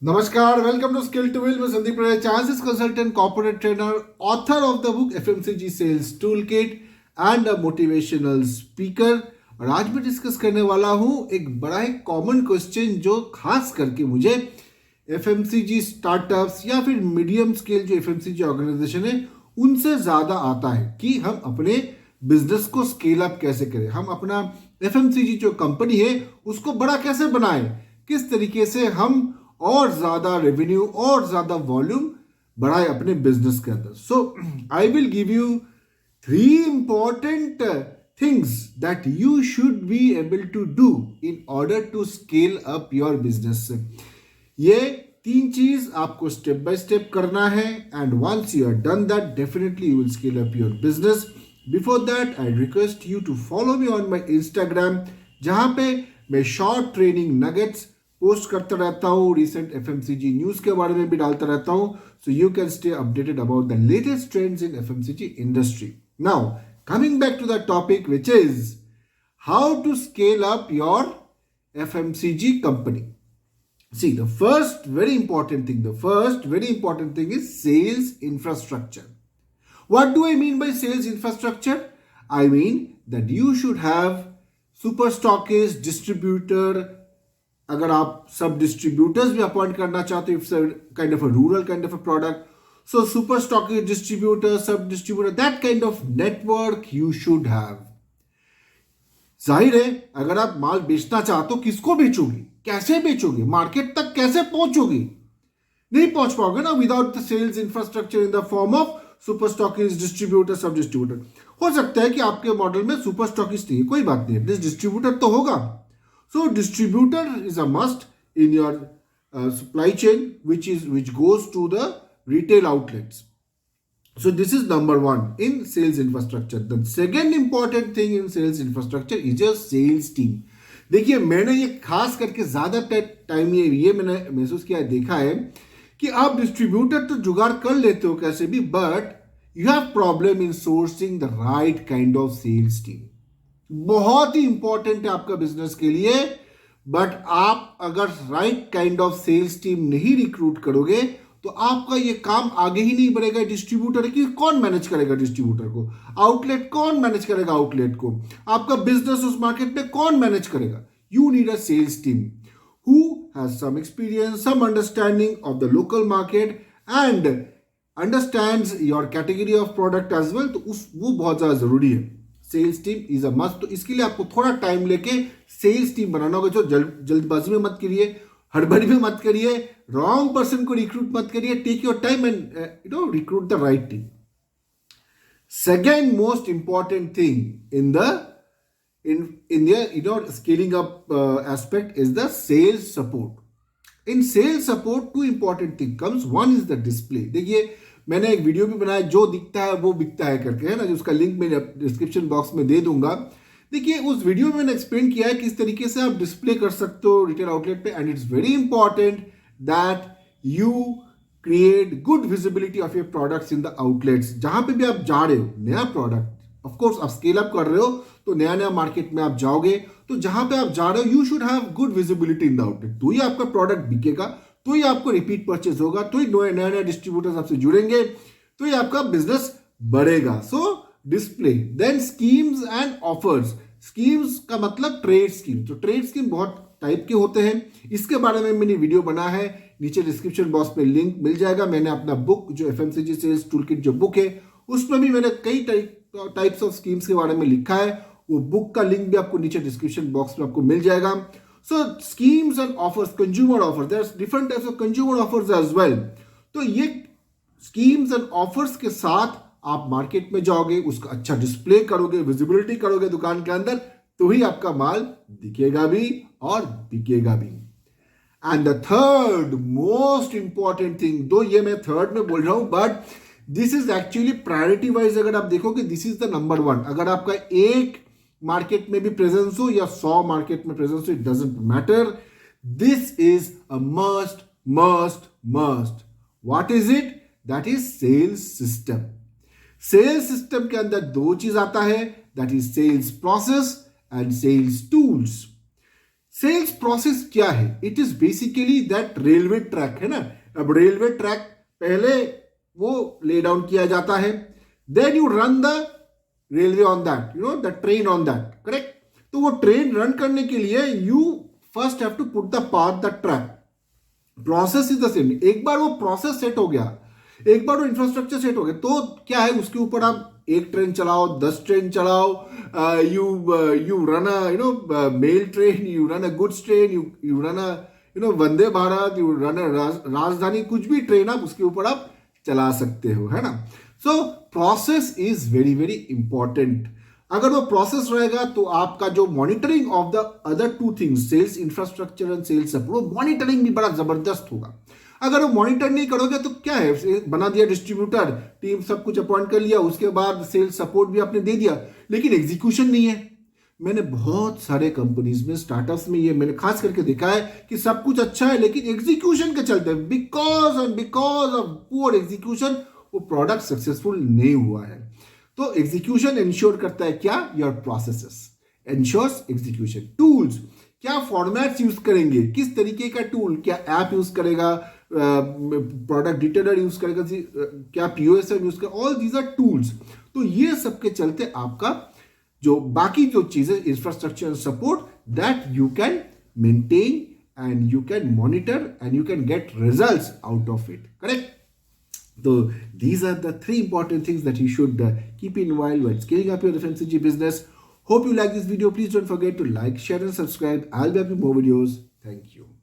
Namaskar, welcome to Skill to Will with Sandeep Ray, Chances Consultant, Corporate Trainer, author of the book FMCG Sales Toolkit and a motivational speaker. और आज मैं discuss करने वाला हूं एक बड़ा ही common question जो खास करके मुझे FMCG स्टार्टअप्स या फिर मीडियम स्केल जो FMCG ऑर्गेनाइजेशन है उनसे ज़्यादा आता है कि हम अपने बिजनेस को स्केल अप कैसे करें, हम अपना FMCG जो कंपनी है उसको बड़ा कैसे बनाएं, किस तरीके से हम और ज्यादा रेवेन्यू और ज्यादा वॉल्यूम बढ़ाए अपने बिजनेस के अंदर. So I will give you 3 important things that you should be able to do in order to scale up your business. ये 3 चीज आपको स्टेप बाय स्टेप करना है and once you are done that definitely you will scale up your business. Before that I request you to follow me on my Instagram जहां पे मैं short training nuggets post करता रहता हूँ, recent FMCG news के बारे में भी डालता रहता हूँ, so you can stay updated about the latest trends in FMCG industry. Now coming back to the topic which is how to scale up your FMCG company. See, the first very important thing is sales infrastructure. What do I mean by sales infrastructure? I mean that you should have super stockist, distributor. अगर आप सब distributors भी appoint करना चाहते हो, it's kind of a rural kind of a product, so super stockist, distributor, sub distributor, that kind of network you should have. जाहिर है अगर आप माल बेचना चाहते हो, किसको बेचोगे, कैसे बेचोगे, मार्केट तक कैसे पहुंचोगे? नहीं पहुंच पाओगे ना without the sales infrastructure in the form of super stockist, distributor, sub distributor. हो सकता है कि आपके मॉडल में सुपर स्टॉकिस्ट नहीं है, कोई बात नहीं, एटलीस्ट डिस्ट्रीब्यूटर तो होगा. So distributor is a must in your supply chain, which goes to the retail outlets. So this is number 1 in sales infrastructure. The second important thing in sales infrastructure is your sales team. देखिए मैंने ये खास करके ज्यादा time ये मैंने महसूस किया, देखा है कि आप डिस्ट्रीब्यूटर तो जुगाड़ कर लेते हो कैसे भी, but you have problem in sourcing the right kind of sales team. बहुत ही इंपॉर्टेंट है आपका बिजनेस के लिए, बट आप अगर right kind of sales team नहीं रिक्रूट करोगे तो आपका ये काम आगे ही नहीं बढ़ेगा. डिस्ट्रीब्यूटर की कौन मैनेज करेगा डिस्ट्रीब्यूटर को, आउटलेट कौन मैनेज करेगा आउटलेट को, आपका बिजनेस उस मार्केट में कौन मैनेज करेगा? You need a sales team who has some experience, some understanding of the local market and understands your category of product as well. तो वो बहुत ज्यादा जरूरी है. Sales team is a must. तो इसके लिए आपको थोड़ा टाइम लेके सेल्स टीम बनाना होगा. जो जल्दबाजी में मत करिए, हड़बड़ी में मत करिए, रॉन्ग पर्सन को रिक्रूट मत करिए. Take your time and recruit the right team. Second most important thing in the scaling up aspect is the sales support. In sales support 2 important thing comes. 1 is the display. देखिए मैंने एक video भी बनाया, जो दिखता है वो बिकता है करके, है ना, जिसका लिंक मैं डिस्क्रिप्शन बॉक्स में दे दूंगा. देखिए उस वीडियो में मैंने एक्सप्लेन किया है किस तरीके से आप डिस्प्ले कर सकते हो रिटेल आउटलेट पे. And it's very important that you create good visibility of your products in the outlets. जहां पे भी आप जा रहे हो, नया प्रोडक्ट, ऑफकोर्स आप स्केल अप कर रहे हो तो नया नया मार्केट में आप जाओगे, तो जहां पे आप जा रहे हो you should have good visibility in the outlet. तो ही आपका प्रोडक्ट बिकेगा, तो ही आपको रिपीट परचेज होगा, तो ही नए नए डिस्ट्रीब्यूटर्स आपसे जुड़ेंगे, तो ही आपका बिजनेस बढ़ेगा. So display. Then schemes and offers. Schemes का मतलब ट्रेड स्कीम. तो ट्रेड स्कीम बहुत टाइप के होते हैं, इसके बारे में मैंने वीडियो बना है, नीचे डिस्क्रिप्शन बॉक्स में लिंक मिल जाएगा. मैंने अपना बुक जो FMCG सेल्स टूलकिट जो बुक है उसमें भी मैंने कई टाइप्स ऑफ स्कीम्स के बारे में लिखा है. वो बुक का लिंक भी आपको नीचे डिस्क्रिप्शन बॉक्स में आपको मिल जाएगा. So schemes and offers, consumer offers, there's different types of consumer offers as well. तो ये schemes and offers के साथ आप मार्केट में जाओगे, उसका अच्छा डिस्प्ले करोगे, विजिबिलिटी करोगे दुकान के अंदर, तो ही आपका माल दिखेगा भी और बिकेगा भी. And the third most important thing, दो ये मैं थर्ड में बोल रहा हूं but this is actually priority wise अगर आप देखोगे दिस इज द नंबर 1. अगर आपका एक मार्केट में भी प्रेजेंस हो या 100 मार्केट में प्रेजेंस हो, it doesn't matter. This is a must must must. What is it? That is sales system. Sales system के अंदर 2 चीज आता है, that is sales process and sales tools. Sales process क्या है? It is basically that railway track है ना. अब रेलवे ट्रैक पहले वो ले डाउन किया जाता है, then you run the railway on that, the train on that, correct. तो वो ट्रेन रन करने के लिए you first have to put the path the track. Process is the same. एक बार वो प्रोसेस सेट हो गया, एक बार वो इंफ्रास्ट्रक्चर सेट हो गया, तो क्या है, उसके ऊपर आप एक ट्रेन चलाओ, 10 ट्रेन चलाओ, you run a mail train, you run a goods train, you run a Vande Bharat, you run a Rajdhani, कुछ भी ट्रेन आप उसके ऊपर आप चला सकते हो, है ना. So process is very very important. अगर वो प्रोसेस रहेगा तो आपका जो monitoring of the other two things, sales infrastructure and sales support, वो मॉनिटरिंग भी बड़ा जबरदस्त होगा. अगर वो मॉनिटर नहीं करोगे तो क्या है, बना दिया डिस्ट्रीब्यूटर, टीम सब कुछ अपॉइंट कर लिया, उसके बाद सेल्स सपोर्ट भी आपने दे दिया, लेकिन एग्जीक्यूशन नहीं है. मैंने बहुत सारे कंपनीज में, स्टार्टअप्स में, ये मैंने खास करके देखा है कि सब कुछ अच्छा है लेकिन एग्जीक्यूशन के चलते, बिकॉज ऑफ पुअर एग्जीक्यूशन, वो प्रोडक्ट सक्सेसफुल नहीं हुआ है. तो एग्जीक्यूशन इंश्योर करता है क्या? Your processes ensures execution. Tools, क्या फॉर्मेट्स यूज करेंगे, किस तरीके का टूल, क्या ऐप यूज करेगा, प्रोडक्ट डिटेलर यूज करेगा, क्या पीओएसएम यूज करेगा, ऑल दीज आर टूल्स. तो ये सब के चलते आपका जो बाकी जो चीजें, infrastructure support, that you can maintain and you can monitor and you can get results out of it, correct. So these are the 3 important things that you should keep in mind while scaling up your FMCG business. Hope you like this video. Please don't forget to like, share and subscribe. I'll be up with more videos. Thank you.